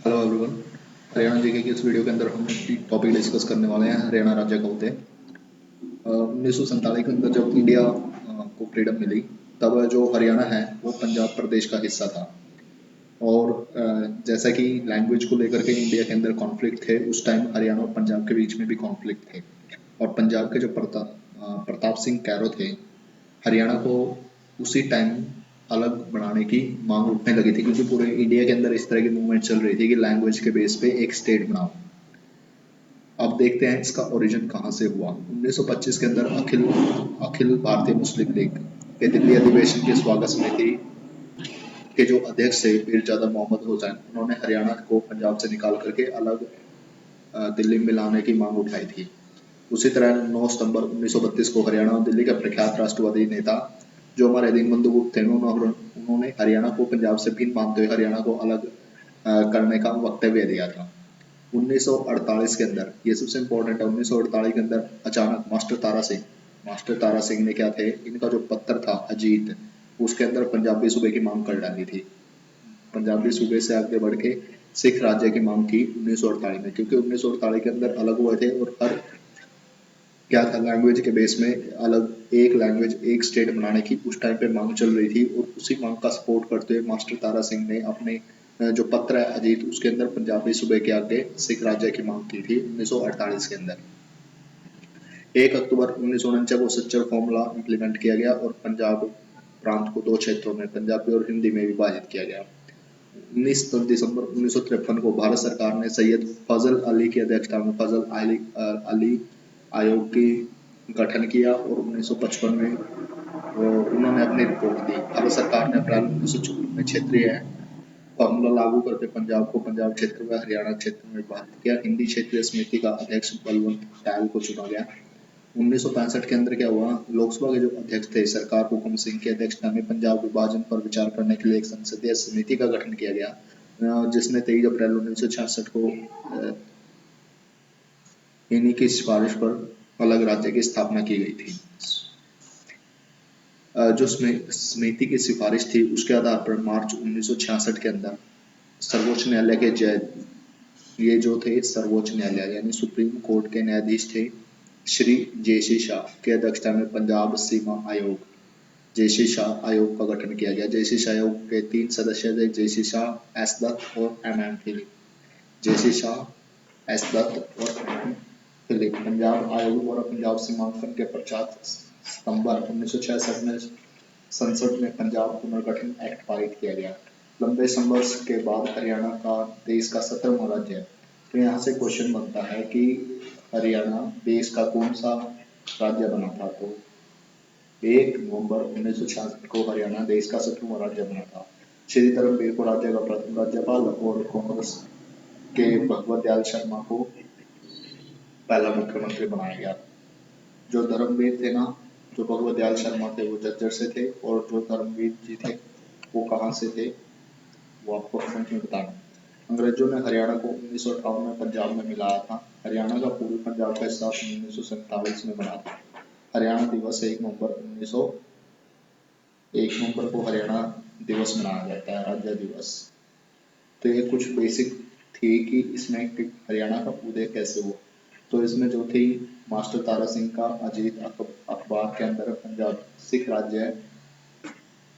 Hello everyone. Haryana GK की इस video के अंदर हम एक टॉपिक डिस्कस करने वाले हैं, हरियाणा राज्य का होते हैं। 1947 के अंदर जब इंडिया को फ्रीडम मिली, तब जो हरियाणा है वो पंजाब प्रदेश का हिस्सा था। और जैसा कि लैंग्वेज को लेकर के इंडिया के अंदर कॉन्फ्लिक्ट थे, उस टाइम हरियाणा और पंजाब के बीच में भी कॉन्फ्लिक्ट थे। और पंजाब के जो प्रताप सिंह कैरो थे, हरियाणा को उसी टाइम अलग बनाने की मांग उठने लगी थी, क्योंकि पूरे इंडिया के अंदर इस तरह की मूवमेंट चल रही थी कि लैंग्वेज के बेस पे एक स्टेट बनाओ। अब देखते हैं इसका ओरिजिन कहाँ से हुआ। 1925 के अंदर अखिल अखिल भारतीय मुस्लिम लीग के दिल्ली अधिवेशन की स्वागत समिति के जो अध्यक्ष थे पीरजादा मोहम्मद हुसैन, उन्होंने हरियाणा को पंजाब से निकाल करके अलग दिल्ली में लाने की मांग उठाई थी। उसी तरह 9 सितंबर 1932 को हरियाणा और दिल्ली के प्रख्यात राष्ट्रवादी नेता जो हमारे दीनबंधु गुप्त थे, उन्होंने हरियाणा को पंजाब से भिन्न मानते हुए हरियाणा को अलग करने का वक्तव्य दिया था। 1948 के अंदर, ये सबसे इम्पोर्टेंट है, 1948 के अंदर अचानक मास्टर तारा सिंह ने क्या थे, इनका जो पत्र था अजीत, उसके अंदर पंजाबी सूबे की मांग कर डाली थी। पंजाबी सूबे से आगे बढ़ के सिख राज्य की मांग की 1948 में, क्योंकि 1948 के अंदर अलग हुए थे और हर क्या था, लैंग्वेज के बेस में अलग एक लैंग्वेज एक स्टेट बनाने की उस टाइम पे मांग चल रही थी। और उसी मांग का सपोर्ट करते हुए मास्टर तारा सिंह ने अपने जो पत्र है अजीत, उसके अंदर पंजाबी सूबे के आगे सिख राज्य की मांग की थी 1948 के अंदर। 1 अक्टूबर 1949 को सच्चर फॉर्मूला इम्प्लीमेंट किया गया और पंजाब प्रांत को दो क्षेत्रों में, पंजाबी और हिंदी में विभाजित किया गया। 19 दिसंबर 1953 को भारत सरकार ने सैयद फजल अली की अध्यक्षता में फजल अली आयोग की गठन किया और 1955 में उन्होंने अपनी रिपोर्ट दी। भारत सरकार ने अप्रैल 1954 में क्षेत्रीय फॉर्मूला लागू करके पंजाब को पंजाब क्षेत्र व हरियाणा क्षेत्र में विभाजित किया। हिंदी क्षेत्रीय समिति का अध्यक्ष बलवंत टैल को चुना गया। 1965 के अंदर क्या हुआ, लोकसभा के जो अध्यक्ष थे सरकार हुकुम सिंह की अध्यक्षता में पंजाब विभाजन पर विचार करने के लिए एक संसदीय समिति का गठन किया गया, जिसने 23 अप्रैल 1966 को इन्हीं की सिफारिश पर अलग राज्य की स्थापना की गई थी। जो समिति की सिफारिश थी, उसके आधार पर मार्च 1966 के अंदर सर्वोच्च न्यायालय के जज, ये जो थे सर्वोच्च न्यायालय यानी सुप्रीम कोर्ट के न्यायाधीश थे, श्री जेसी शाह की अध्यक्षता में पंजाब सीमा आयोग जेसी शाह आयोग का गठन किया गया। जेसी शाह आयोग के 3 सदस्य थे, जेसी शाह, एस दत्त और एम एम फिलिप। जेसी शाह, एस दत्त और एम एम फिलिप। पंजाब आयोग द्वारा पंजाब सीमांकन के पश्चात सितंबर 1966 में संसद में पंजाब पुनर्गठन एक्ट पारित किया गया। लंबे संघर्ष के बाद हरियाणा का देश का 17वां राज्य है। तो यहाँ से क्वेश्चन बनता है कि हरियाणा देश का कौन सा राज्य बना था। तो 1 नवंबर 1966 को हरियाणा देश का 17वां राज्य बना था। श्री धर्मवीर को राज्य का प्रथम राज्यपाल और कांग्रेस के भगवत दयाल शर्मा को पहला मुख्यमंत्री बनाया गया। जो धर्मवीर थे ना, जो भगवत दयाल शर्मा थे वो झज्जर से थे, और जो धर्मवीर जी थे वो कहाँ से थे, वो आपको कमेंट में बताना। अंग्रेजों ने हरियाणा को 1958 में पंजाब में मिलाया था। हरियाणा का पूर्वी पंजाब का हिस्सा 1947 में बना था। हरियाणा दिवस 1 नवंबर को हरियाणा दिवस मनाया जाता है, राज्य दिवस। तो ये कुछ बेसिक थी कि इसमें कि हरियाणा का उदय कैसे हुआ। तो इसमें जो थी मास्टर तारा सिंह का अजीत अखबार के अंदर पंजाब सिख राज्य है,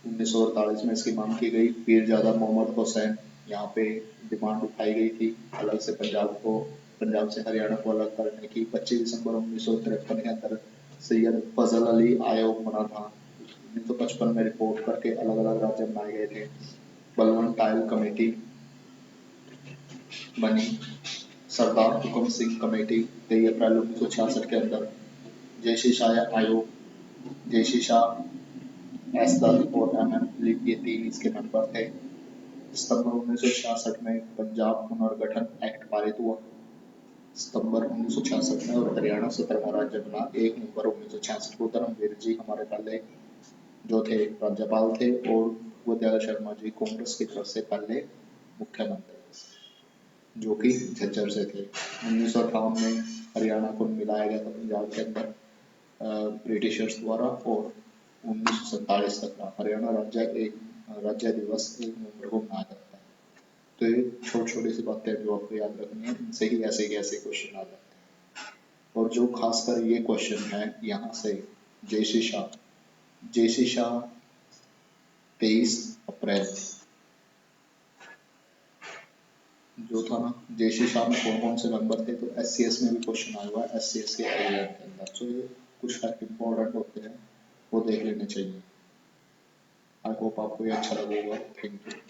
1948 में इसकी मांग की गई। पीरजादा मोहम्मद हुसैन, यहाँ पे डिमांड उठाई गई थी अलग से पंजाब से हरियाणा को अलग करने की। 25 दिसंबर 1953 के अंदर सैयद फजल अली आयोग बना था। 1955 में रिपोर्ट करके अलग अलग राज्य बनाए गए थे। बलवंत टाइल कमेटी बनी। सरदार हुकम सिंह कमेटी 23 अप्रैल 1966 के अंदर। जयश्री शाह आयोग, जयश्री शाह, एस दत्त और एम एम फिलिप, ये 3 इसके मेंबर थे। सितंबर 1966 में पंजाब पुनर्गठन एक्ट पारित हुआ सितंबर 1966 में, और हरियाणा 17वां राज्य बना 1 नवंबर 1966 को। धर्मवीर जी हमारे पहले जो थे राज्यपाल थे, और भगवत शर्मा जी कांग्रेस की तरफ से पहले मुख्यमंत्री, जो कि झज्जर से थे। 1958 में हरियाणा को मिलाया गया था पंजाब के अंदर ब्रिटिशर्स द्वारा, और 1947 तक का हरियाणा राज्य दिवस 1 नवंबर को मनाया जाता है। तो ये छोटी छोटी सी बातें जो आपको याद रखनी है, इनसे ही ऐसे के ऐसे क्वेश्चन आ जाते हैं। और जो खासकर ये क्वेश्चन है यहाँ से, जयसी शाह 23 अप्रैल जो था ना, जयसी शाह में कौन कौन से मेंबर थे, तो SCS में भी क्वेश्चन आया हुआ है, SCS के एरिया के अंदर। तो ये कुछ फैक्ट इंपॉर्टेंट होते हैं, वो देख लेने चाहिए। आई होप आपको ये अच्छा लगा होगा। Thank you.